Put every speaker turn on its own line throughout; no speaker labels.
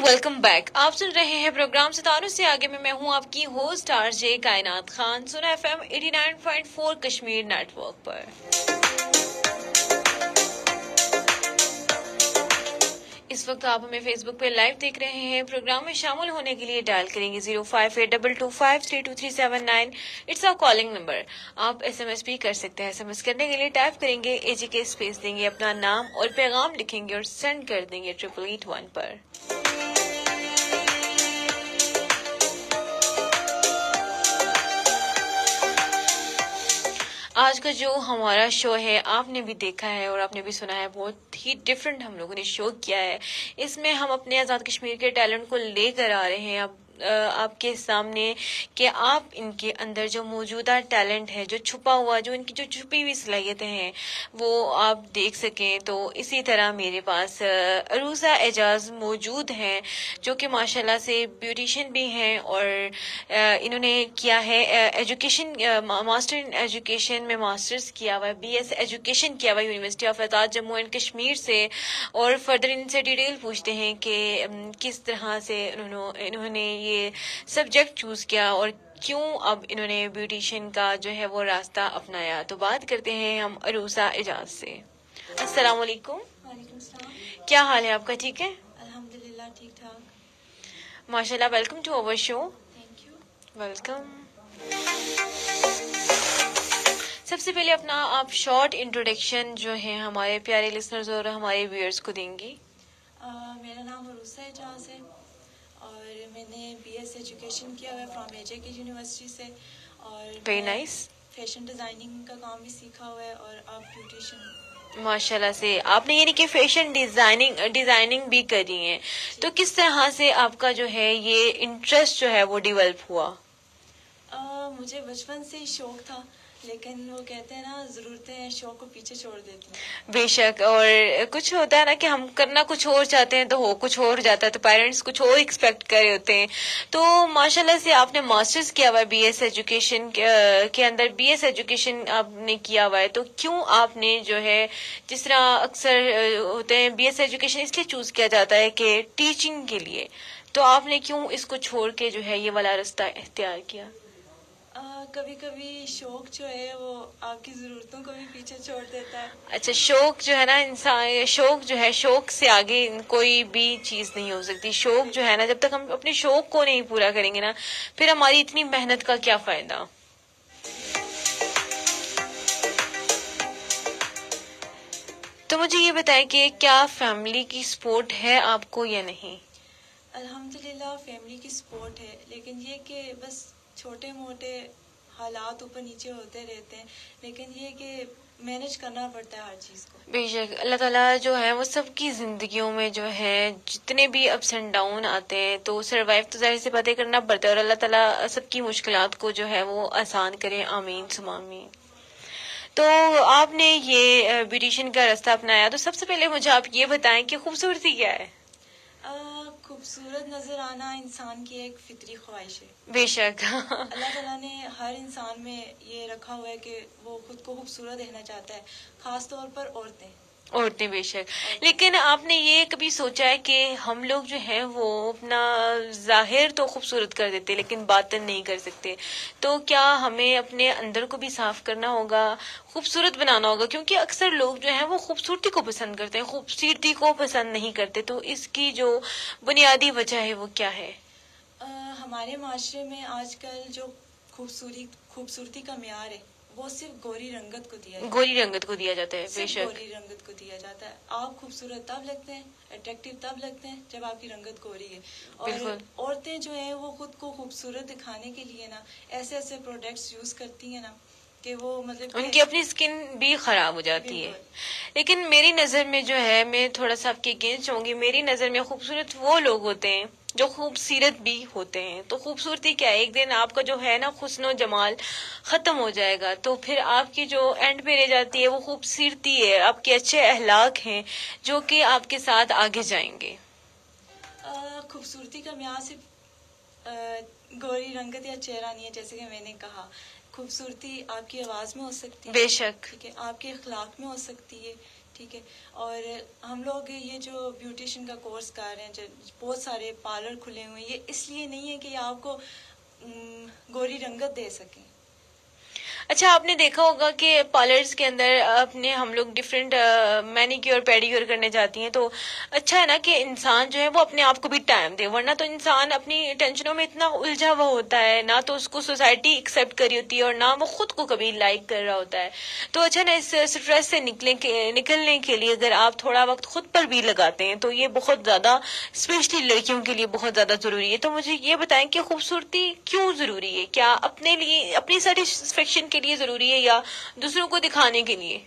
Welcome back. آپ سن رہے ہیں پروگرام ستاروں سے آگے میں ہوں آپ کی host R J Kainat Khan. سنا F M 89.4 Kashmir network پر. اس وقت آپ ہمیں فیس بک پہ لائیو دیکھ رہے ہیں. پروگرام میں شامل ہونے کے لیے ڈائل کریں گے 0582253239. It's a calling number. آپ ایس ایم ایس بھی کر سکتے ہیں. ایس ایم ایس کرنے کے لیے ٹائپ کریں گے AG کے اسپیس دیں گے, اپنا نام اور پیغام لکھیں گے اور سینڈ کر دیں گے 8881 پر. آج کا جو ہمارا شو ہے آپ نے بھی دیکھا ہے اور آپ نے بھی سنا ہے, بہت ہی ڈفرینٹ ہم لوگوں نے شو کیا ہے. اس میں ہم اپنے آزاد کشمیر کے ٹیلنٹ کو لے کر آ رہے ہیں اب آپ کے سامنے کہ آپ ان کے اندر جو موجودہ ٹیلنٹ ہے, جو چھپا ہوا, جو ان کی جو چھپی ہوئی صلاحیتیں ہیں وہ آپ دیکھ سکیں. تو اسی طرح میرے پاس عروسہ اعجاز موجود ہیں جو کہ ماشاءاللہ سے بیوٹیشین بھی ہیں اور انہوں نے کیا ہے ایجوکیشن, ماسٹر ان ایجوکیشن میں ماسٹرز کیا ہوا ہے, BS ایجوکیشن کیا ہوا ہے university of Azad Jammu and Kashmir سے. اور فردر ان سے ڈیٹیل پوچھتے ہیں کہ کس طرح سے انہوں نے یہ سبجیکٹ چوز کیا اور کیوں اب انہوں نے بیوٹیشین کا جو ہے وہ راستہ اپنایا. تو بات کرتے ہیں ہم عروسہ اعجاز سے. السلام علیکم.
وعلیکم السلام.
کیا حال ہے آپ کا؟ ٹھیک ہے
الحمدللہ ٹھیک ٹھاک.
ماشاء اللہ. Welcome to our show.
Thank you.
Welcome. سب سے پہلے اپنا آپ شارٹ انٹروڈکشن جو ہے ہمارے پیارے لسنرز اور ہمارے ویئرز کو دیں گی.
میرا نام عروسہ اعجاز ہے اور میں نے BS ایجوکیشن کیا ہوا ہے فرام AJ کی یونیورسٹی سے, اور
ویری نائس.
فیشن ڈیزائننگ کا کام بھی سیکھا ہوا ہے اور اب بیوٹیشین.
ماشاء اللہ سے آپ نے یعنی کہ فیشن ڈیزائننگ بھی کری ہے. تو کس طرح سے آپ کا جو ہے یہ انٹرسٹ جو ہے وہ ڈیولپ ہوا؟
مجھے بچپن سے ہی شوق تھا, لیکن وہ کہتے ہیں نا ضرورتیں شوق کو پیچھے چھوڑ دیتی ہیں.
بے شک. اور کچھ ہوتا ہے نا کہ ہم کرنا کچھ اور چاہتے ہیں تو ہو کچھ اور جاتا ہے, تو پیرنٹس کچھ اور ایکسپیکٹ کر رہے ہوتے ہیں. تو ماشاءاللہ سے آپ نے ماسٹرز کیا ہوا ہے BS ایجوکیشن کے اندر, BS ایجوکیشن آپ نے کیا ہوا ہے. تو کیوں آپ نے جو ہے, جس طرح اکثر ہوتے ہیں BS ایجوکیشن اس لیے چوز کیا جاتا ہے کہ ٹیچنگ کے لیے, تو آپ نے کیوں اس کو چھوڑ کے جو ہے یہ والا راستہ اختیار کیا؟
کبھی کبھی شوق جو ہے وہ آپ کی ضرورتوں کو بھی پیچھے چھوڑ دیتا ہے.
اچھا, شوق جو ہے نا انسان, شوق جو ہے شوق سے آگے کوئی بھی چیز نہیں ہو سکتی. شوق جو ہے نا, جب تک ہم اپنے شوق کو نہیں پورا کریں گے نا, پھر ہماری اتنی محنت کا کیا فائدہ. تو مجھے یہ بتائیں کہ کیا فیملی کی سپورٹ ہے آپ کو یا نہیں؟
الحمدللہ فیملی کی سپورٹ ہے, لیکن یہ کہ بس چھوٹے موٹے حالات اوپر نیچے ہوتے رہتے ہیں, لیکن یہ کہ مینج کرنا پڑتا ہے ہر چیز کو.
بے شک. اللہ تعالیٰ جو ہے وہ سب کی زندگیوں میں جو ہے جتنے بھی اپس اینڈ ڈاؤن آتے ہیں تو سروائیو تو ظاہر سی باتیں کرنا پڑتا ہے, اور اللہ تعالیٰ سب کی مشکلات کو جو ہے وہ آسان کرے. آمین ثم آمین. تو آپ نے یہ بیوٹیشین کا راستہ اپنایا, تو سب سے پہلے مجھے آپ یہ بتائیں کہ خوبصورتی کیا ہے؟
خوبصورت نظر آنا انسان کی ایک فطری خواہش ہے.
بے شک.
اللہ تعالیٰ نے ہر انسان میں یہ رکھا ہوا ہے کہ وہ خود کو خوبصورت دیکھنا چاہتا ہے, خاص طور پر عورتیں.
بے شک. لیکن آپ نے یہ کبھی سوچا ہے کہ ہم لوگ جو ہیں وہ اپنا ظاہر تو خوبصورت کر دیتے لیکن باطن نہیں کر سکتے, تو کیا ہمیں اپنے اندر کو بھی صاف کرنا ہوگا, خوبصورت بنانا ہوگا؟ کیونکہ اکثر لوگ جو ہیں وہ خوبصورتی کو پسند کرتے ہیں, خوبصورتی کو پسند نہیں کرتے. تو اس کی جو بنیادی وجہ ہے وہ کیا ہے؟
ہمارے معاشرے میں آج کل جو خوبصورتی کا معیار ہے وہ صرف گوری رنگت کو دیا
جاتا ہے. بے شک.
گوری رنگت کو دیا جاتا ہے. آپ خوبصورت تب لگتے ہیں, اٹریکٹیو تب لگتے ہیں جب آپ کی رنگت گوری ہے. اور عورتیں جو ہیں وہ خود کو خوبصورت دکھانے کے لیے نا ایسے ایسے پروڈکٹس یوز کرتی ہیں نا کہ وہ مطلب
ان کی اپنی اسکن بھی خراب ہو جاتی ہے. لیکن میری نظر میں جو ہے, میں تھوڑا سا آپ کے اگینسٹ ہوں گی, میری نظر میں خوبصورت وہ لوگ ہوتے ہیں جو خوبصورت بھی ہوتے ہیں. تو خوبصورتی کیا ہے, ایک دن آپ کا جو ہے نا حسن و جمال ختم ہو جائے گا, تو پھر آپ کی جو اینڈ پہ رہ جاتی ہے وہ خوبصورتی ہے, آپ کے اچھے اخلاق ہیں جو کہ آپ کے ساتھ آگے جائیں گے.
خوبصورتی کا معیار صرف گوری رنگت یا چہرہ نہیں ہے, جیسے کہ میں نے کہا خوبصورتی آپ کی آواز میں ہو سکتی ہے.
بے شک.
ٹھیک ہے, آپ کے اخلاق میں ہو سکتی ہے, ٹھیک ہے. اور ہم لوگ یہ جو بیوٹیشین کا کورس کر رہے ہیں، بہت سارے پارلر کھلے ہوئے ہیں، یہ اس لیے نہیں ہے کہ آپ کو گوری رنگت دے سکیں.
اچھا، آپ نے دیکھا ہوگا کہ پارلرز کے اندر اپنے ہم لوگ ڈفرینٹ مینیکیور پیڈیکیور کرنے جاتی ہیں، تو اچھا ہے نا کہ انسان جو ہے وہ اپنے آپ کو بھی ٹائم دے، ورنہ تو انسان اپنی ٹینشنوں میں اتنا الجھا ہوا ہوتا ہے، نہ تو اس کو سوسائٹی ایکسیپٹ کری ہوتی ہے اور نہ وہ خود کو کبھی لائک کر رہا ہوتا ہے. تو اچھا نا، اس اسٹریس سے نکلنے کے لیے اگر آپ تھوڑا وقت خود پر بھی لگاتے ہیں تو یہ بہت زیادہ اسپیشلی لڑکیوں کے لیے بہت زیادہ ضروری ہے. تو مجھے یہ بتائیں کہ خوبصورتی کیوں ضروری ہے؟ کیا اپنے لیے، اپنی سیٹسفیکشن کے لیے ضروری ہے یا دوسروں کو دکھانے کے لیے؟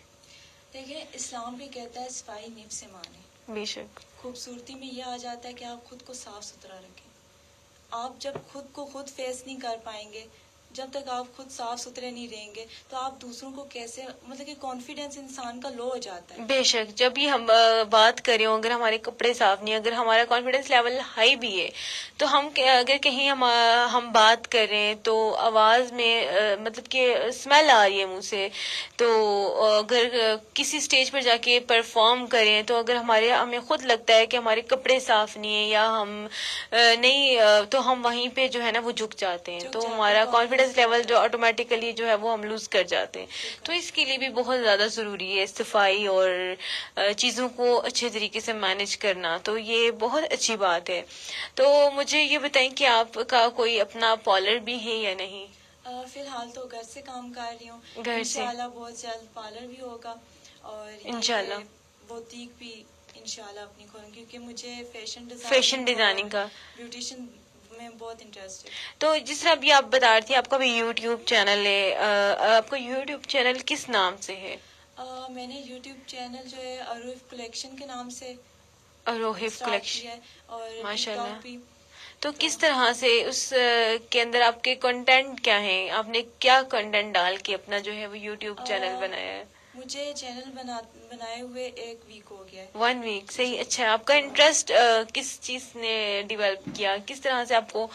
دیکھیں، اسلام بھی کہتا ہے صفائی نفس سے مانے.
بے شک.
خوبصورتی میں یہ آ جاتا ہے کہ آپ خود کو صاف ستھرا رکھیں. آپ جب خود کو خود فیس نہیں کر پائیں گے، جب تک آپ خود صاف ستھرے نہیں رہیں گے، تو آپ دوسروں کو کیسے، مطلب کہ کانفیڈینس انسان کا لو ہو جاتا ہے.
بے شک. جب بھی ہم بات کریں، اگر ہمارے کپڑے صاف نہیں، اگر ہمارا کانفیڈینس لیول ہائی بھی ہے، تو ہم اگر کہیں ہم بات کریں تو آواز میں مطلب کہ اسمیل آ رہی ہے منہ سے، تو اگر کسی اسٹیج پر جا کے پرفارم کریں تو اگر ہمیں خود لگتا ہے کہ ہمارے کپڑے صاف نہیں ہیں یا ہم نہیں، تو ہم وہیں پہ جو ہے نا وہ جھک جاتے ہیں، تو ہمارا کانفیڈینس لیول جو آٹومیٹیکلی جو ہے وہ ہم لوز کر جاتے ہیں. تو اس کے لیے بھی بہت زیادہ ضروری ہے صفائی اور چیزوں کو اچھے طریقے سے مینج کرنا. تو یہ بہت اچھی بات ہے. تو مجھے یہ بتائیں کہ آپ کا کوئی اپنا پارلر بھی ہے یا نہیں؟
فی الحال تو گھر سے کام کر رہی ہوں.
گھر سے
انشاءاللہ بہت جلد پارلر بھی ہوگا اور
انشاءاللہ
بوتیک بھی انشاءاللہ اپنی کھولوں، کیونکہ مجھے
فیشن ڈیزائننگ کا،
بیوٹیشن میں بہت انٹرسٹ ہے.
تو جس طرح ابھی آپ بتا رہی تھی آپ کا بھی یوٹیوب چینل ہے، آپ کا یوٹیوب چینل کس نام سے ہے؟
میں نے یوٹیوب چینل جو ہے اروف کلیکشن کے نام سے
اروحف
اسٹارٹ
کلیکشن.
کیا ہے، اور
ماشاء
ٹک
اللہ.
ٹاک بھی.
تو کس طرح سے اس کے اندر آپ کے کنٹینٹ کیا ہیں؟ آپ نے کیا کنٹینٹ ڈال کے اپنا جو ہے وہ یوٹیوب چینل بنایا ہے؟
مجھے چینل بنائے ہوئے 1 ویک ہو گیا ہے.
1 ویک. صحیح. اچھا، آپ کا انٹرسٹ کس چیز نے ڈیولپ کیا؟ کس طرح سے آپ کو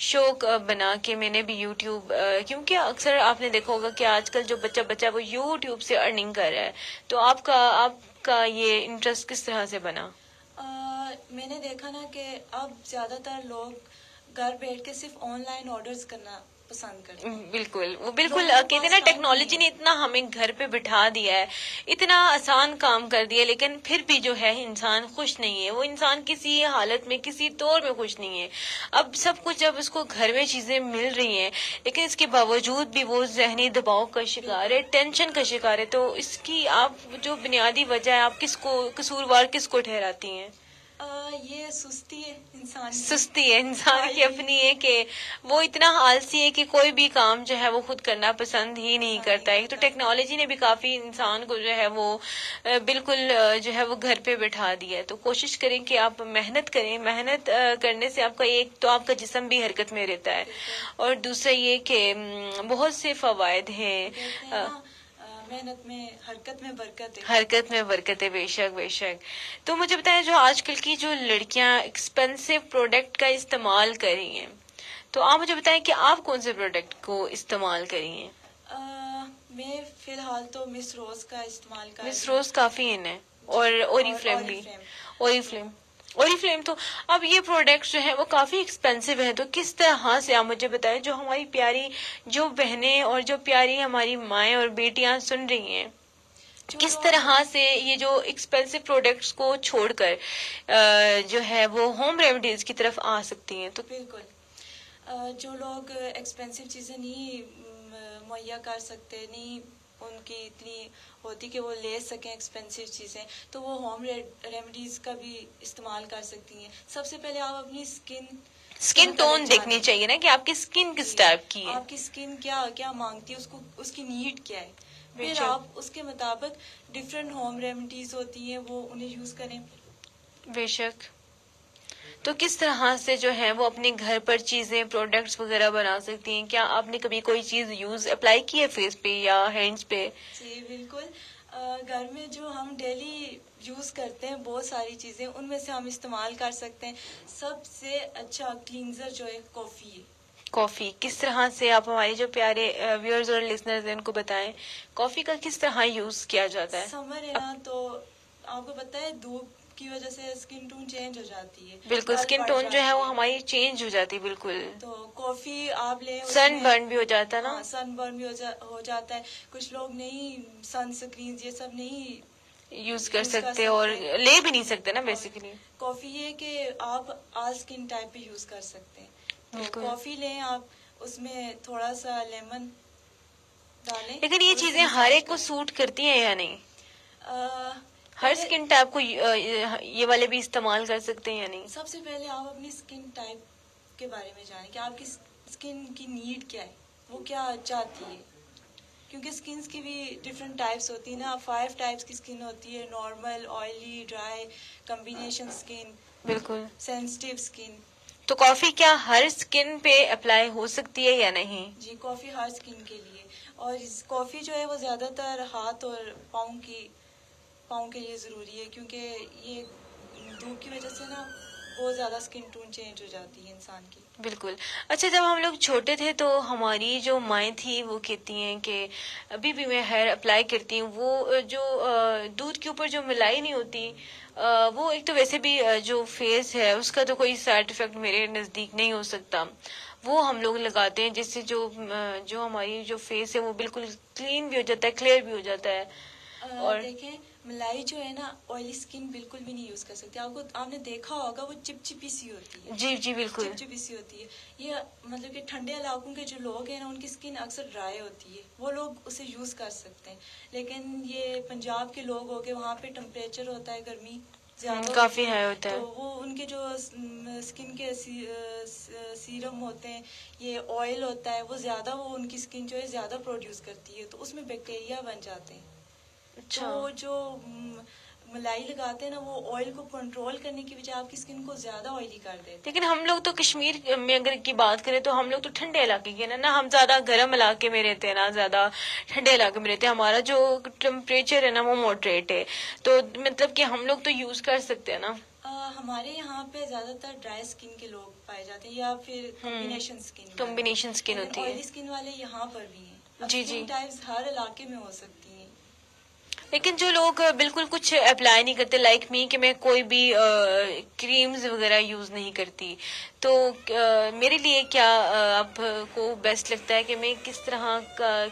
شوق بنا کہ میں نے بھی یوٹیوب، کیونکہ اکثر آپ نے دیکھا ہوگا کہ آج کل جو بچہ وہ یوٹیوب سے ارننگ کر رہا ہے، تو آپ کا یہ انٹرسٹ کس طرح سے بنا؟
میں نے دیکھا نا کہ اب زیادہ تر لوگ گھر بیٹھ کے صرف آن لائن آرڈرز کرنا پسند کرتے ہیں.
بالکل، وہ بالکل کہتے ہیں نا ٹیکنالوجی نے اتنا ہمیں گھر پہ بٹھا دیا ہے، اتنا آسان کام کر دیا، لیکن پھر بھی جو ہے انسان خوش نہیں ہے. وہ انسان کسی حالت میں، کسی دور میں خوش نہیں ہے. اب سب کچھ جب اس کو گھر میں چیزیں مل رہی ہیں، لیکن اس کے باوجود بھی وہ ذہنی دباؤ کا شکار ہے، ٹینشن کا شکار ہے. تو اس کی آپ جو بنیادی وجہ ہے، آپ کس کو قصوروار کس کو ٹھہراتی ہیں؟
یہ سستی ہے انسان کی.
سستی ہے انسان کی اپنی ہے کہ وہ اتنا آلسی ہے کہ کوئی بھی کام جو ہے وہ خود کرنا پسند ہی نہیں کرتا ہے. تو ٹیکنالوجی نے بھی کافی انسان کو جو ہے وہ بالکل جو ہے وہ گھر پہ بٹھا دیا ہے. تو کوشش کریں کہ آپ محنت کریں. محنت کرنے سے آپ کا ایک تو آپ کا جسم بھی حرکت میں رہتا ہے، اور دوسرا یہ کہ بہت سے فوائد ہیں.
محنت میں، حرکت میں برکت ہے.
حرکت میں برکت ہے. بے شک بے شک. تو مجھے بتائیں، جو آج کل کی جو لڑکیاں ایکسپینسو پروڈکٹ کا استعمال کر رہی ہیں، تو آپ مجھے بتائیں کہ آپ کون سے پروڈکٹ کو استعمال کر رہی ہیں؟
میں فی الحال تو مس روز کا استعمال کر رہی ہوں.
مس روز کافی ان ہے، اور اوری فلیم بھی. اوری فلیم تو اب یہ پروڈکٹس جو ہیں وہ کافی ایکسپینسو ہیں. تو کس طرح سے آپ مجھے بتائیں، جو ہماری پیاری جو بہنیں اور جو پیاری ہماری مائیں اور بیٹیاں سن رہی ہیں، کس طرح سے یہ جو ایکسپینسو پروڈکٹس کو چھوڑ کر جو ہے وہ ہوم ریمیڈیز کی طرف آ سکتی ہیں؟ تو
بالکل، جو لوگ ایکسپینسو چیزیں نہیں مہیا کر سکتے، نہیں ان کی اتنی ہوتی کہ وہ لے سکیں ایکسپینسو چیزیں، تو وہ ہوم ریمیڈیز کا بھی استعمال کر سکتی ہیں. سب سے پہلے آپ اپنی
اسکن ٹون دیکھنی چاہیے نا کہ آپ کی اسکن کس ٹائپ کی ہے،
آپ کی اسکن کیا مانگتی ہے، اس کی نیڈ کیا ہے. پھر آپ اس کے مطابق ڈفرینٹ ہوم ریمیڈیز ہوتی ہیں، وہ انہیں یوز کریں.
بے شک. تو کس طرح سے جو ہے وہ اپنے گھر پر چیزیں، پروڈکٹس وغیرہ بنا سکتی ہیں؟ کیا آپ نے کبھی کوئی چیز اپلائی کی ہے فیس پہ یا ہینڈز پہ؟
جی بالکل. گھر میں جو ہم ڈیلی یوز کرتے ہیں بہت ساری چیزیں، ان میں سے ہم استعمال کر سکتے ہیں. سب سے اچھا کلینزر جو ہے کافی ہے.
کافی کس طرح سے آپ ہمارے جو پیارے ویورز اور لسنرز ہیں ان کو بتائیں، کافی کا کس طرح یوز کیا جاتا ہے؟
سمر ہے نا، تو آپ کو پتہ ہے دھوپ کی وجہ سے اسکن ٹون چینج ہو جاتی ہے.
بالکل اسکن ٹون جو ہے وہ ہماری چینج ہو جاتی ہے. بالکل.
تو کافی آپ لیں,
سن برن بھی ہو جاتا ہے نا.
سن برن بھی ہو جاتا ہے. کچھ لوگ نہیں سن سکرین یہ سب نہیں
یوز کر سکتے اور لے بھی نہیں سکتے نا بیسیکلی.
کافی یہ کہ آپ آل اسکن ٹائپ پہ یوز کر سکتے ہیں. تو کافی لیں آپ, اس میں تھوڑا سا لیمن ڈالیں.
لیکن یہ چیزیں ہر ایک کو سوٹ کرتی ہیں یا نہیں؟ ہر اسکن ٹائپ کو یہ والے بھی استعمال کر سکتے ہیں یا نہیں؟
سب سے پہلے آپ اپنی اسکن ٹائپ کے بارے میں جانیں کہ آپ کی اسکن کی نیڈ کیا ہے, وہ کیا چاہتی ہے. کیونکہ اسکنس کی بھی ڈفرینٹ ٹائپس ہوتی ہیں نا. 5 ٹائپس کی اسکن ہوتی ہے, نارمل, آئلی, ڈرائی, کمبینیشن اسکن,
بالکل
سینسٹیو اسکن.
تو کافی کیا ہر اسکن پہ اپلائی ہو سکتی ہے یا نہیں؟
جی کافی ہر اسکن کے لیے, اور کافی جو ہے وہ زیادہ تر ہاتھ اور پاؤں کے لیے ضروری ہے, کیونکہ یہ دھوپ کی وجہ سے نا بہت زیادہ اسکن ٹون چینج ہو جاتی ہے انسان کی.
بالکل. اچھا جب ہم لوگ چھوٹے تھے تو ہماری جو مائیں تھی وہ کہتی ہیں کہ ابھی بھی میں ہیئر اپلائی کرتی ہوں, وہ جو دودھ کے اوپر جو ملائی نہیں ہوتی وہ ایک تو ویسے بھی جو فیس ہے اس کا تو کوئی سائڈ افیکٹ میرے نزدیک نہیں ہو سکتا, وہ ہم لوگ لگاتے ہیں جس سے جو ہماری جو فیس ہے وہ بالکل کلین بھی ہو جاتا ہے, کلیئر بھی ہو جاتا ہے. اور
دیکھیں ملائی جو ہے نا آئلی اسکن بالکل بھی نہیں یوز کر سکتے. آپ نے دیکھا ہوگا وہ چپچپی سی ہوتی ہے.
جی جی بالکل
چپچپی سی ہوتی ہے. یہ مطلب کہ ٹھنڈے علاقوں کے جو لوگ ہیں نا ان کی اسکن اکثر ڈرائی ہوتی ہے, وہ لوگ اسے یوز کر سکتے ہیں. لیکن یہ پنجاب کے لوگ ہو گئے, وہاں پہ ٹمپریچر ہوتا ہے, گرمی زیادہ
کافی ہائی ہوتا ہے,
تو وہ ان کے جو اسکن کے سیرم ہوتے ہیں, یہ آئل ہوتا ہے, وہ زیادہ وہ ان کی اسکن جو ہے زیادہ پروڈیوس کرتی ہے, تو اس میں بیکٹیریا بن جاتے ہیں. تو جو ملائی لگاتے ہیں نا وہ آئل کو کنٹرول کرنے کی بجائے آپ کی اسکن کو زیادہ آئلی کر دیتے ہیں.
لیکن ہم لوگ تو کشمیر میں اگر کی بات کریں تو ہم لوگ تو ٹھنڈے علاقے کے نا ہم زیادہ گرم علاقے میں رہتے ہیں نا زیادہ ٹھنڈے علاقے میں رہتے ہیں. ہمارا جو ٹیمپریچر ہے نا وہ ماڈریٹ ہے, تو مطلب کہ ہم لوگ تو یوز کر سکتے ہیں نا.
ہمارے یہاں پہ زیادہ تر ڈرائی اسکن کے لوگ پائے جاتے ہیں, یا پھر کمبینیشن اسکن
ہوتی ہے.
آئلی اسکن والے یہاں پر بھی ہیں.
جی جی
ٹائپس ہر علاقے میں ہو سکتی ہیں.
لیکن جو لوگ بالکل کچھ اپلائی نہیں کرتے لائک می کہ میں کوئی بھی کریمز وغیرہ یوز نہیں کرتی, تو میرے لیے کیا آپ کو بیسٹ لگتا ہے کہ میں کس طرح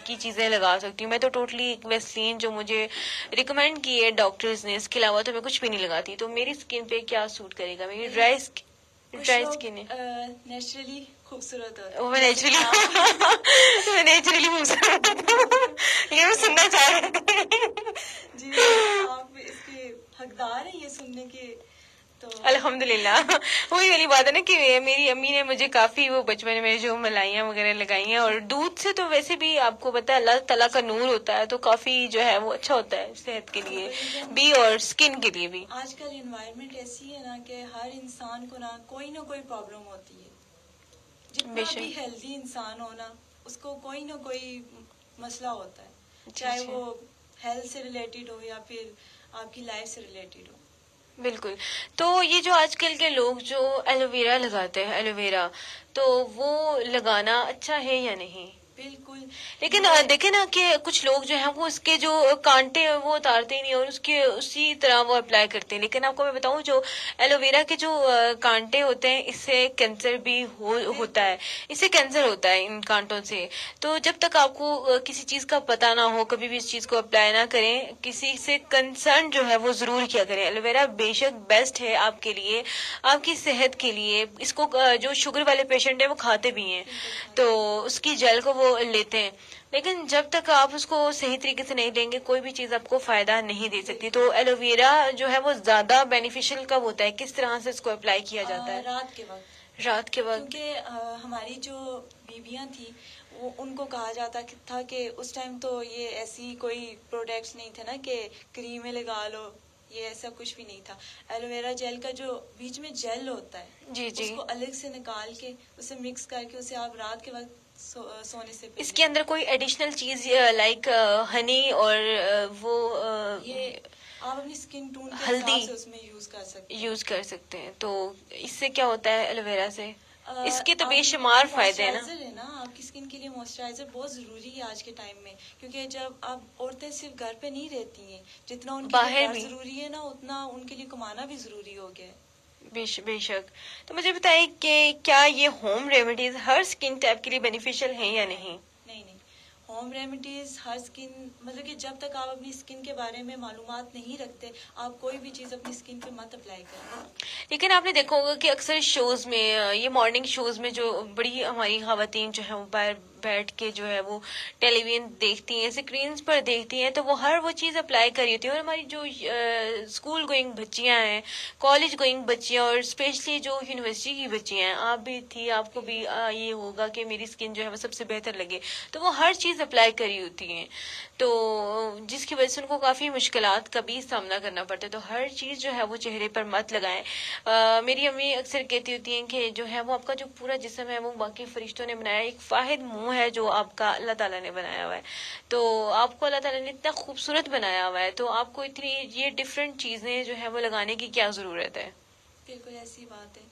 کی چیزیں لگا سکتی ہوں؟ میں تو ٹوٹلی ویسلین جو مجھے ریکمینڈ کی ہے ڈاکٹرز نے, اس کے علاوہ تو میں کچھ بھی نہیں لگاتی. تو میری اسکن پہ کیا سوٹ کرے گا؟ میری ڈرائی اسکن ہے,
نیچرلی خوبصورت
میں نیچرلی خوبصورت یہ میں سننا چاہ رہی تھی.
جی آپ اس کے حقدار ہیں یہ سننے کے. تو
الحمدللہ وہی والی بات ہے نا کہ میری امی نے مجھے کافی وہ بچپن میں جو ملائیاں وغیرہ لگائی ہیں, اور دودھ سے تو ویسے بھی آپ کو پتا ہے اللہ تعالیٰ کا نور ہوتا ہے, تو کافی جو ہے وہ اچھا ہوتا ہے صحت کے لیے بھی اور اسکن کے لیے بھی.
آج کل انوائرمنٹ ایسی ہے نا کہ ہر انسان کو نا کوئی پرابلم ہوتی ہے. جتنا بھی ہیلدی انسان ہو نا اس کو کوئی نہ کوئی مسئلہ ہوتا ہے, چاہے وہ ہیلتھ سے ریلیٹڈ ہو یا پھر آپ کی لائف سے ریلیٹڈ ہو.
بالکل. تو یہ جو آج کل کے لوگ جو ایلو ویرا لگاتے ہیں, ایلو ویرا تو وہ لگانا اچھا ہے یا نہیں؟
بالکل.
لیکن دیکھیں نا کہ کچھ لوگ جو ہیں وہ اس کے جو کانٹے ہیں وہ اتارتے ہی نہیں اور اس کے اسی طرح وہ اپلائی کرتے ہیں. لیکن آپ کو میں بتاؤں جو ایلو ویرا کے جو کانٹے ہوتے ہیں اس سے کینسر بھی ہوتا ہے, اس سے کینسر ہوتا ہے ان کانٹوں سے. تو جب تک آپ کو کسی چیز کا پتہ نہ ہو کبھی بھی اس چیز کو اپلائی نہ کریں, کسی سے کنسرن جو ہے وہ ضرور کیا کریں. ایلو ویرا بے شک بیسٹ ہے آپ کے لیے, آپ کی صحت کے لیے. اس کو جو شوگر والے پیشنٹ ہیں وہ کھاتے بھی ہیں, تو اس کی جیل کو وہ لیتے ہیں, لیکن جب تک آپ اس کو صحیح طریقے سے نہیں لیں گے کوئی بھی چیز آپ کو فائدہ نہیں دے سکتی. تو ایلو ویرا جو ہے وہ زیادہ بینیفیشل کب ہوتا ہے, کس طرح سے اس کو اپلائی کیا جاتا ہے؟ رات کے وقت.
کیونکہ ہماری جو بیویاں تھیں وہ ان کو کہا جاتا تھا کہ اس ٹائم تو یہ ایسی کوئی پروڈکٹس نہیں تھے نا کہ کریمیں لگا لو, یہ ایسا کچھ بھی نہیں تھا. ایلو ویرا جیل کا جو بیچ میں جیل ہوتا ہے
جی جی,
اس کو الگ سے نکال کے اسے مکس کر کے اسے آپ رات کے وقت سونے سے
اس کے اندر کوئی ایڈیشنل چیز لائک ہنی اور وہ
یہ آپ اپنی اسکن ٹون کے
ہلدی
حساب سے اس میں یوز کر سکتے ہیں.
تو اس سے کیا ہوتا ہے ایلو ویرا سے؟ اس کے تو بے شمار فائدے ہیں نا.
آپ کی اسکن کے لیے مائسچرائزر بہت ضروری ہے آج کے ٹائم میں، کیونکہ جب اب عورتیں صرف گھر پہ نہیں رہتی ہیں، جتنا ان کے لیے
باہر
گھر
بھی
ضروری ہے نا، اتنا ان کے لیے کمانا بھی ضروری ہو گیا ہے۔
بے شک۔ تو مجھے بتائیے کہ کیا یہ ہوم ریمیڈیز ہر اسکن ٹائپ کے لیے بینیفیشیل ہیں یا نہیں؟
نہیں نہیں، ہوم ریمیڈیز ہر اسکن، مطلب کہ جب تک آپ اپنی اسکن کے بارے میں معلومات نہیں رکھتے، آپ کوئی بھی چیز اپنی اسکن پہ مت اپلائی کریں۔
لیکن آپ نے دیکھا ہوگا کہ اکثر شوز میں، یہ مارننگ شوز میں جو بڑی ہماری خواتین جو ہیں وہ باہر بیٹھ کے جو ہے وہ ٹیلی ویژن دیکھتی ہیں، اسکرینز پر دیکھتی ہیں، تو وہ ہر وہ چیز اپلائی کری ہوتی ہے، اور ہماری جو اسکول گوئنگ بچیاں ہیں، کالج گوئنگ بچیاں، اور اسپیشلی جو یونیورسٹی کی بچیاں ہیں، آپ بھی تھی، آپ کو بھی یہ ہوگا کہ میری اسکن جو ہے وہ سب سے بہتر لگے، تو وہ ہر چیز اپلائی کری ہوتی ہیں، تو جس کی وجہ سے ان کو کافی مشکلات کا بھی سامنا کرنا پڑتا ہے، تو ہر چیز جو ہے وہ چہرے پر مت لگائیں۔ میری امی اکثر کہتی ہوتی ہیں کہ جو ہے وہ آپ کا جو پورا جسم ہے وہ باقی فرشتوں نے بنایا، ایک واحد منہ ہے جو آپ کا اللہ تعالیٰ نے بنایا ہوا ہے، تو آپ کو اللہ تعالیٰ نے اتنا خوبصورت بنایا ہوا ہے، تو آپ کو اتنی یہ ڈفرینٹ چیزیں جو ہے وہ لگانے کی کیا ضرورت ہے؟
بالکل ایسی بات ہے،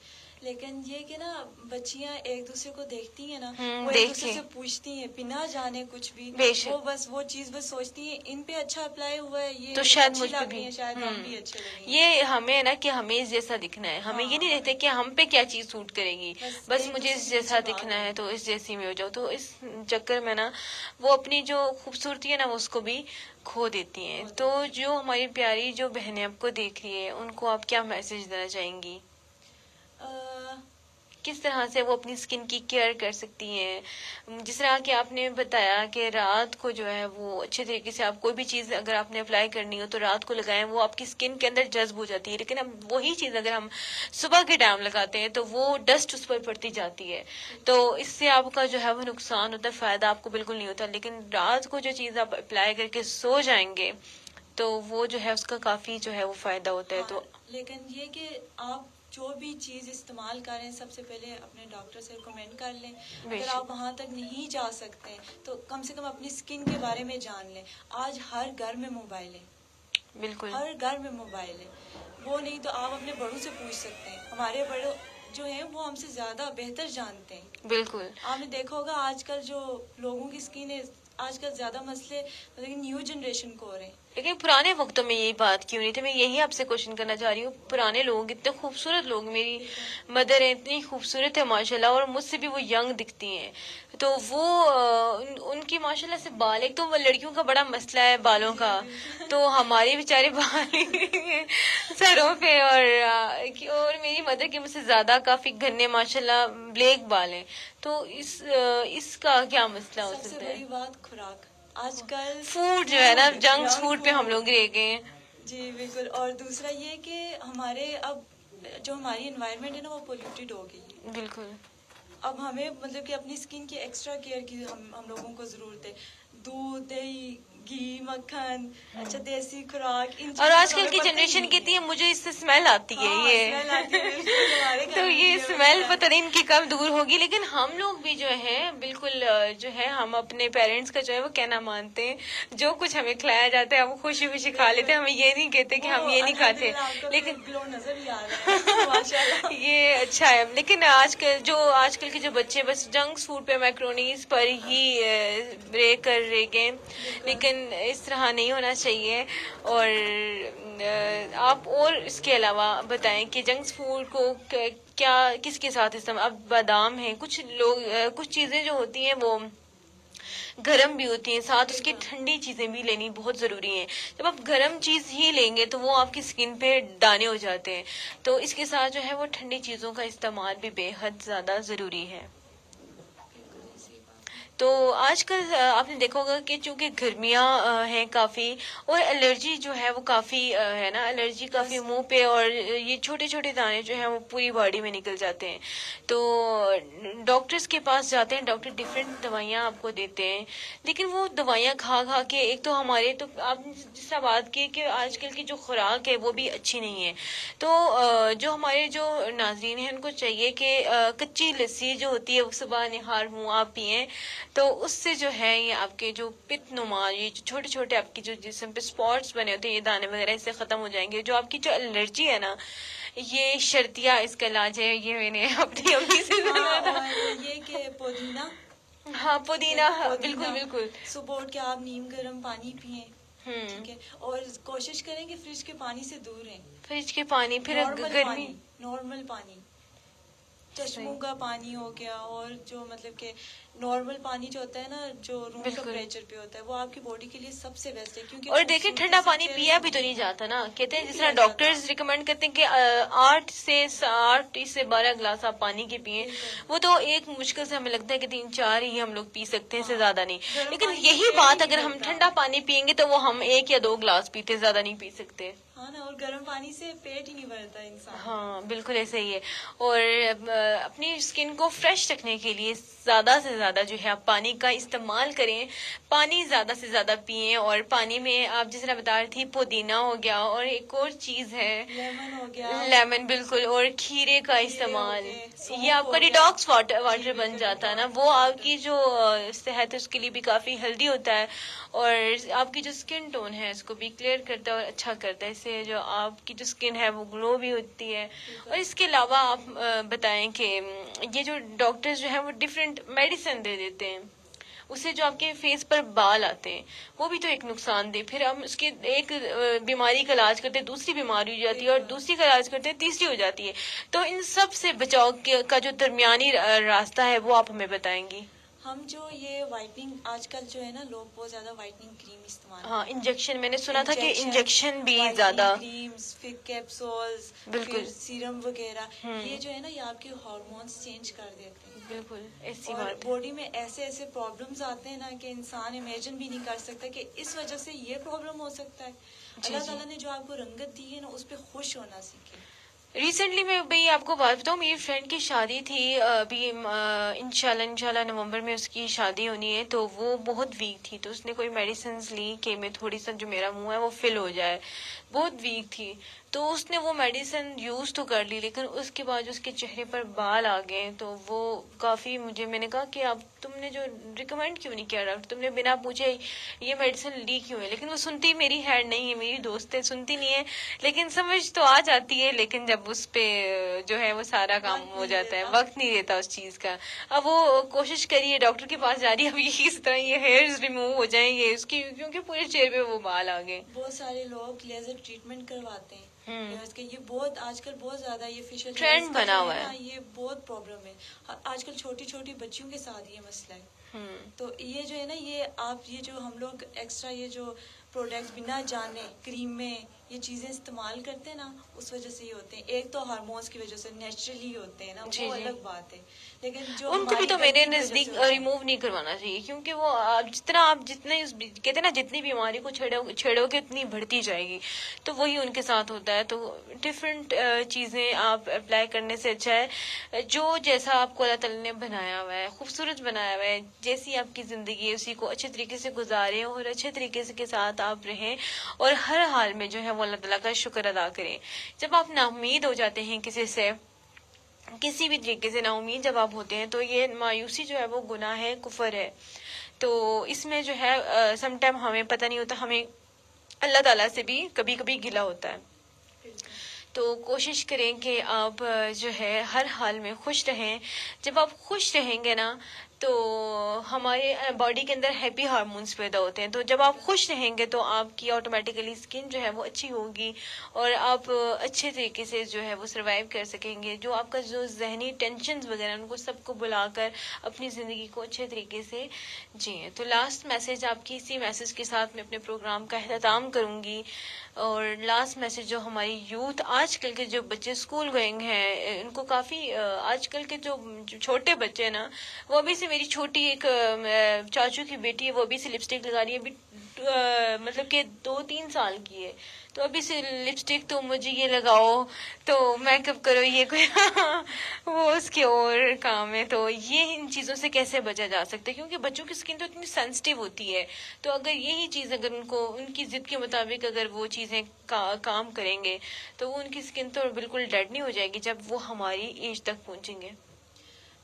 لیکن یہ کہ نا بچیاں ایک دوسرے کو دیکھتی ہیں نا، وہ ایک
دیکھ
دوسرے
کے
سے پوچھتی ہیں بنا جانے کچھ بھی،
بے شک،
وہ بس وہ چیز بس سوچتی ہیں ان پہ اچھا اپلائی ہوا ہے، یہ
تو شاید
اچھی
مجھ پہ
لگ
بھی
رہی ہے، شاید ہم بھی اچھے لگیں گے۔
یہ ہمیں نا کہ ہمیں اس جیسا دکھنا ہے، ہمیں یہ نہیں
ہاں،
دیکھتے کہ ہم پہ کیا چیز سوٹ کرے گی، بس
ایک
مجھے
دوسرے
اس
کے
جیسا
پیچھے بھاگ
دکھنا
رہے
ہے
ہیں۔
تو اس جیسی میں ہو جاؤ، تو اس چکر میں نا وہ اپنی جو خوبصورتی ہے نا وہ اس کو بھی کھو دیتی ہیں۔ تو جو ہماری پیاری جو بہنیں آپ کو دیکھ رہی ہیں، ان کو آپ کیا میسج دینا چاہیں گی؟ کس طرح سے وہ اپنی اسکن کی کیئر کر سکتی ہیں؟ جس طرح کہ آپ نے بتایا کہ رات کو جو ہے وہ اچھے طریقے سے آپ کوئی بھی چیز اگر آپ نے اپلائی کرنی ہو تو رات کو لگائیں، وہ آپ کی اسکن کے اندر جذب ہو جاتی ہے، لیکن اب وہی چیز اگر ہم صبح کے ٹائم لگاتے ہیں تو وہ ڈسٹ اس پر پڑتی جاتی ہے، تو اس سے آپ کا جو ہے وہ نقصان ہوتا ہے، فائدہ آپ کو بالکل نہیں ہوتا، لیکن رات کو جو چیز آپ اپلائی کر کے سو جائیں گے تو وہ جو ہے اس کا کافی جو ہے وہ فائدہ ہوتا ہے۔ تو
لیکن یہ کہ آپ جو بھی چیز استعمال کریں، سب سے پہلے اپنے ڈاکٹر سے ریکمینڈ کر لیں، اگر آپ وہاں تک نہیں جا سکتے تو کم سے کم اپنی اسکن کے بارے میں جان لیں۔ آج ہر گھر میں موبائل ہے،
بالکل
ہر گھر میں موبائل ہے، وہ نہیں تو آپ اپنے بڑوں سے پوچھ سکتے ہیں، ہمارے بڑوں جو ہیں وہ ہم سے زیادہ بہتر جانتے ہیں۔
بالکل
آپ نے دیکھا ہوگا آج کل جو لوگوں کی اسکن ہے، آج کل زیادہ مسئلے مطلب نیو جنریشن کو ہو رہے ہیں۔
لیکن پرانے وقتوں میں یہی بات کیوں نہیں تھی؟ میں یہی آپ سے کوشچن کرنا چاہ رہی ہوں، پرانے لوگ اتنے خوبصورت لوگ، میری مدر ہے اتنی خوبصورت ہے ماشاءاللہ، اور مجھ سے بھی وہ ینگ دکھتی ہیں، تو وہ ان کی ماشاءاللہ سے بال، ایک تو وہ لڑکیوں کا بڑا مسئلہ ہے بالوں کا، تو ہمارے بیچارے بال سروں پہ، اور میری مدر کے مجھ سے زیادہ کافی گھنے ماشاءاللہ بلیک بال ہیں، تو اس کا کیا مسئلہ ہو
سب سے
سکتا ہے؟
بڑی بات خوراک، آج کل
فوڈ جو ہے نا، جنک فوڈ پہ ہم لوگ رہ گئے ہیں۔
جی بالکل، اور دوسرا یہ کہ ہمارے اب جو ہماری انوائرمنٹ ہے نا وہ پولیوٹیڈ ہو گئی ہے۔
بالکل
اب ہمیں مطلب کہ اپنی اسکن کی ایکسٹرا کیئر کی ہم لوگوں کو ضرورت ہے۔ دودھ، دہی، گھی، مکھن، اچھا دیسی خوراک، ان
اور
چیزوں
آج
کا
کل
ہمیں
کی
پتہ ہی
جنریشن
نہیں
کہتی ہے مجھے اس سے اسمیل آتی ہے،
ہاں،
یہ
smell آتی ہے، بالکل ہمارے گھر
تو
میں
یہ
بھی
اسمیل
ہوتا ہے۔
پتہ نہیں ان کی کب دور ہوگی، لیکن ہم لوگ بھی جو ہیں بالکل جو ہے ہم اپنے پیرنٹس کا جو ہے وہ کہنا مانتے ہیں، جو کچھ ہمیں کھلایا جاتا ہے ہم خوشی خوشی کھا لیتے ہیں، ہم یہ نہیں کہتے کہ ہم یہ نہیں کھاتے، لیکن
گلو نظر ہی آ رہا ہے ماشاءاللہ۔
یہ اچھا ہے، لیکن آج کل کے جو بچے بس جنک فوڈ پہ، میکرونیز پر ہی رہ کر رہ گئے، لیکن اس طرح نہیں ہونا چاہیے۔ اور آپ اور اس کے علاوہ بتائیں کہ جنک فوڈ کو کیا کس کے ساتھ استعمال، اب بادام ہیں، کچھ لوگ کچھ چیزیں جو ہوتی ہیں وہ گرم بھی ہوتی ہیں، ساتھ اس کی ٹھنڈی چیزیں بھی لینی بہت ضروری ہیں، جب آپ گرم چیز ہی لیں گے تو وہ آپ کی اسکن پہ دانے ہو جاتے ہیں، تو اس کے ساتھ جو ہے وہ ٹھنڈی چیزوں کا استعمال بھی بے حد زیادہ ضروری ہے۔ تو آج کل آپ نے دیکھا ہوگا کہ چونکہ گرمیاں ہیں کافی، اور الرجی جو ہے وہ کافی ہے نا، الرجی کافی منہ پہ، اور یہ چھوٹے چھوٹے دانے جو ہیں وہ پوری باڈی میں نکل جاتے ہیں، تو ڈاکٹرز کے پاس جاتے ہیں، ڈاکٹر ڈفرینٹ دوائیاں آپ کو دیتے ہیں، لیکن وہ دوائیاں کھا کھا کے ایک تو ہمارے، تو آپ نے جس طرح بات کی کہ آج کل کی جو خوراک ہے وہ بھی اچھی نہیں ہے، تو جو ہمارے جو ناظرین ہیں ان کو چاہیے کہ کچی لسی جو ہوتی ہے وہ صبح نہار منہ آپ پئیں، تو اس سے جو ہے یہ آپ کے جو پت نما، یہ جو چھوٹے چھوٹے آپ کی جو جسم پہ اسپاٹس بنے ہوتے ہیں، یہ دانے وغیرہ اس سے ختم ہو جائیں گے، جو آپ کی جو الرجی ہے نا، یہ شرطیہ اس کا علاج ہے، یہ میں نے اپنی امی سے سنا تھا۔
اور یہ کہ پودینہ
ہاں پودینہ، بالکل بالکل.
صبح اٹھ کے آپ نیم گرم پانی پیئیں، ٹھیک ہے، اور کوشش کریں کہ فریج کے پانی سے دور رہیں.
فریج کے پانی، پھر گرمی،
نارمل پانی، چشموں کا پانی ہو گیا، اور جو مطلب کہ نارمل پانی جو ہوتا ہے نا، جو روم ٹمپریچر پہ ہوتا ہے، وہ آپ کی باڈی کے لیے سب سے بیسٹ ہے. کیونکہ
اور دیکھیں ٹھنڈا پانی پیا بھی تو نہیں جاتا نا، کہتے ہیں جس طرح ڈاکٹرز ریکمینڈ کرتے ہیں کہ 8 سے 12 گلاس آپ پانی کے پئیں. وہ تو ایک مشکل سے ہمیں لگتا ہے کہ 3-4 ہی ہم لوگ پی سکتے ہیں، اس سے زیادہ نہیں. لیکن یہی بات اگر ہم ٹھنڈا پانی پیئیں گے تو وہ ہم 1 یا 2 گلاس پیتے، زیادہ نہیں پی سکتے.
ہاں نا، اور گرم پانی سے پیٹ ہی نہیں بھرتا انسان.
ہاں بالکل ایسا ہی ہے. اور اپنی اسکن کو فریش رکھنے کے لیے زیادہ سے زیادہ جو ہے آپ پانی کا استعمال کریں، پانی زیادہ سے زیادہ پئیں. اور پانی میں آپ جس طرح بتا رہی تھی پودینہ ہو گیا، اور ایک اور چیز ہے
لیمن ہو گیا،
لیمن، بالکل، اور کھیرے کا استعمال. یہ آپ کا ڈیٹاکس واٹر بن جاتا ہے نا، وہ آپ کی جو صحت ہے اس کے لیے بھی کافی ہیلدی ہوتا ہے، اور آپ کی جو اسکن ٹون ہے اس کو بھی کلیئر کرتا ہے اور اچھا کرتا ہے. اس سے جو آپ کی جو اسکن ہے وہ گلو بھی ہوتی ہے. اور اس کے علاوہ آپ بتائیں کہ یہ جو ڈاکٹرز جو ہیں وہ ڈفرینٹ میڈیسن دے دیتے ہیں، اس سے جو آپ کے فیس پر بال آتے ہیں وہ بھی تو ایک نقصان دہ. پھر ہم اس کے ایک بیماری کا علاج کرتے ہیں، دوسری بیماری ہو جاتی ہے، اور دوسری کا علاج کرتے ہیں، تیسری ہو جاتی ہے. تو ان سب سے بچاؤ کا جو درمیانی راستہ ہے وہ آپ ہمیں بتائیں گی.
ہم جو یہ وائٹنگ آج کل جو ہے نا، لوگ بہت زیادہ وائٹنگ کریم استعمال
ہاں انجیکشن، میں نے سنا تھا کہ انجیکشن بھی زیادہ،
کریمز، پھر کیپسولز،
بالکل
پھر سیرم وغیرہ، یہ جو ہے نا یہ آپ کے ہارمونس چینج کر دیتے ہیں.
بالکل ایسی
اور
بات.
باڈی میں ایسے ایسے پرابلمز آتے ہیں نا کہ انسان امیجن بھی نہیں کر سکتا کہ اس وجہ سے یہ پرابلم ہو سکتا ہے. اللہ تعالیٰ نے جو آپ کو رنگت دی ہے نا، اس پہ خوش ہونا سیکھیں.
ریسنٹلی میں بھائی آپ کو بات بتاؤں، میری فرینڈ کی شادی تھی ابھی، انشاءاللہ نومبر میں اس کی شادی ہونی ہے. تو وہ بہت ویک تھی، تو اس نے کوئی میڈیسنز لی کہ میں تھوڑی سا جو میرا منہ ہے وہ فل ہو جائے. بہت ویک تھی، تو اس نے وہ میڈیسن یوز تو کر لی، لیکن اس کے بعد جو اس کے چہرے پر بال آ گئے. تو وہ کافی میں نے کہا کہ اب تم نے جو ریکمینڈ کیوں نہیں کیا ڈاکٹر، تم نے بنا پوچھے یہ میڈیسن لی کیوں ہے. لیکن وہ سنتی میری ہیڈ نہیں ہے، میری دوست ہے، سنتی نہیں ہے، لیکن سمجھ تو آ جاتی ہے. لیکن جب اس پہ جو ہے وہ سارا کام ہو جاتا ہے، وقت نہیں دیتا اس چیز کا. اب وہ کوشش کریے، ڈاکٹر کے پاس جا رہی ہے، اب یہ اس طرح یہ ہیئرز ریموو ہو جائیں گے اس کی، کیونکہ پورے چہرے پہ وہ بال آ گئے.
بہت سارے لوگ لیزر ٹریٹمنٹ کرواتے ہیں. یہ بہت آج کل بہت زیادہ یہ فیشل
ٹرینڈ بنا ہوا ہے،
یہ بہت پرابلم ہے. آج کل چھوٹی چھوٹی بچیوں کے ساتھ یہ مسئلہ ہے. تو یہ جو ہے نا، یہ آپ یہ جو ہم لوگ ایکسٹرا یہ جو پروڈکٹ بنا جانے کریم میں یہ چیزیں استعمال کرتے ہیں نا، اس وجہ سے یہ ہوتے ہیں. ایک تو ہارمونس کی وجہ سے نیچرلی ہوتے ہیں نا، وہ الگ بات ہے. لیکن جو
ان کو بھی تو میرے نزدیک ریموو نہیں کروانا چاہیے، کیونکہ وہ آپ جتنے کہتے ہیں نا، جتنی بیماری کو چھیڑو گے اتنی بڑھتی جائے گی. تو وہی ان کے ساتھ ہوتا ہے. تو ڈفرینٹ چیزیں آپ اپلائی کرنے سے اچھا ہے جو جیسا آپ کو اللہ تعالیٰ نے بنایا ہوا ہے، خوبصورت بنایا ہوا ہے، جیسی آپ کی زندگی ہے اسی کو اچھے طریقے سے گزاریں، اور اچھے طریقے سے کے ساتھ آپ رہیں، اور ہر حال میں جو ہے وہ اللہ تعالیٰ کا شکر ادا کریں. جب آپ نا امید ہو جاتے ہیں کسی سے، کسی بھی طریقے سے نا امید جب آپ ہوتے ہیں، تو یہ مایوسی جو ہے وہ گناہ ہے، کفر ہے. تو اس میں جو ہے سم ٹائم ہمیں پتہ نہیں ہوتا، ہمیں اللہ تعالیٰ سے بھی کبھی کبھی گلہ ہوتا ہے. تو کوشش کریں کہ آپ جو ہے ہر حال میں خوش رہیں. جب آپ خوش رہیں گے نا، تو ہمارے باڈی کے اندر ہیپی ہارمونس پیدا ہوتے ہیں. تو جب آپ خوش رہیں گے تو آپ کی آٹومیٹیکلی اسکن جو ہے وہ اچھی ہوگی، اور آپ اچھے طریقے سے جو ہے وہ سروائیو کر سکیں گے. جو آپ کا جو ذہنی ٹینشنز وغیرہ ان کو سب کو بلا کر اپنی زندگی کو اچھے طریقے سے جئیں. تو لاسٹ میسج آپ کی، اسی میسج کے ساتھ میں اپنے پروگرام کا اختتام کروں گی. اور لاسٹ میسج جو ہماری یوتھ، آج کل کے جو بچے اسکول گوئنگ ہیں، ان کو کافی آج کل کے جو چھوٹے بچے ہیں نا، وہ ابھی سے، میری چھوٹی ایک چاچو کی بیٹی ہے، وہ ابھی سے لپسٹک لگا رہی ہے، ابھی مطلب کہ 2-3 سال کی ہے. تو ابھی سے لپسٹک، تو مجھے یہ لگاؤ، تو میک اپ کرو، یہ کوئی وہ اس کے اور کام ہے. تو یہ ان چیزوں سے کیسے بچا جا سکتا ہے، کیونکہ بچوں کی اسکن تو اتنی سینسٹیو ہوتی ہے. تو اگر یہی چیز اگر ان کو ان کی ضد کے مطابق اگر وہ چیزیں کام کریں گے، تو وہ ان کی اسکن تو بالکل ڈیڈ نہیں ہو جائے گی جب وہ ہماری ایج تک پہنچیں گے.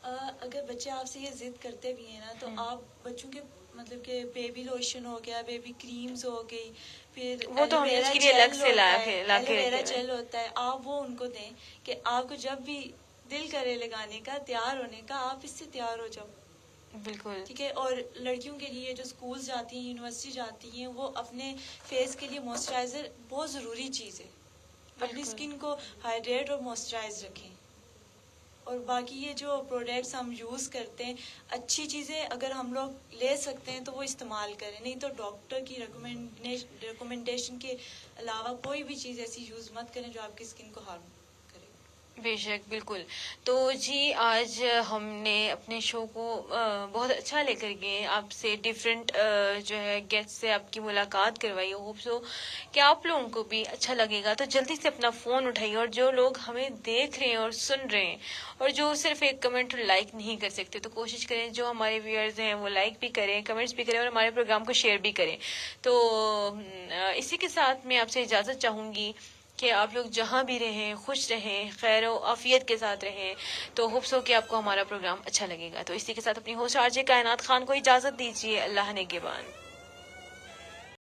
اگر بچے آپ سے یہ ضد کرتے بھی ہیں نا، تو آپ بچوں کے مطلب کہ بیبی لوشن ہو گیا، بیبی کریمز ہو گئی، پھر
وہ تو ہم نے اس کے لیے الگ سے لا کے
ایلوویرا جیل ہوتا ہے، آپ وہ ان کو دیں کہ آپ کو جب بھی دل کرے لگانے کا، تیار ہونے کا، آپ اس سے تیار ہو جاؤ.
بالکل
ٹھیک ہے. اور لڑکیوں کے لیے جو اسکول جاتی ہیں، یونیورسٹی جاتی ہیں، وہ اپنے فیس کے لیے موئسچرائزر بہت ضروری چیز ہے. اپنی اسکن کو ہائیڈریٹ اور موئسچرائز رکھیں. اور باقی یہ جو پروڈکٹس ہم یوز کرتے ہیں، اچھی چیزیں اگر ہم لوگ لے سکتے ہیں تو وہ استعمال کریں، نہیں تو ڈاکٹر کی ریکمنڈیشن کے علاوہ کوئی بھی چیز ایسی یوز مت کریں جو آپ کی اسکن کو ہارم کرے.
بے شک بالکل. تو جی آج ہم نے اپنے شو کو بہت اچھا لے کر گئے، آپ سے ڈفرینٹ جو ہے گیسٹ سے آپ کی ملاقات کروائی. ہوپ سو کہ آپ لوگوں کو بھی اچھا لگے گا. تو جلدی سے اپنا فون اٹھائیے، اور جو لوگ ہمیں دیکھ رہے ہیں اور سن رہے ہیں اور جو صرف ایک کمنٹ اور لائک نہیں کر سکتے، تو کوشش کریں جو ہمارے ویئرز ہیں وہ لائک بھی کریں، کمنٹس بھی کریں، اور ہمارے پروگرام کو شیئر بھی کریں. تو اسی کے ساتھ میں آپ سے اجازت چاہوں گی کہ آپ لوگ جہاں بھی رہیں خوش رہیں، خیر و عافیت کے ساتھ رہیں. تو ہوپ سو کہ آپ کو ہمارا پروگرام اچھا لگے گا. تو اسی کے ساتھ اپنی host R J Kainat Khan کو اجازت دیجیے. اللہ نگہبان.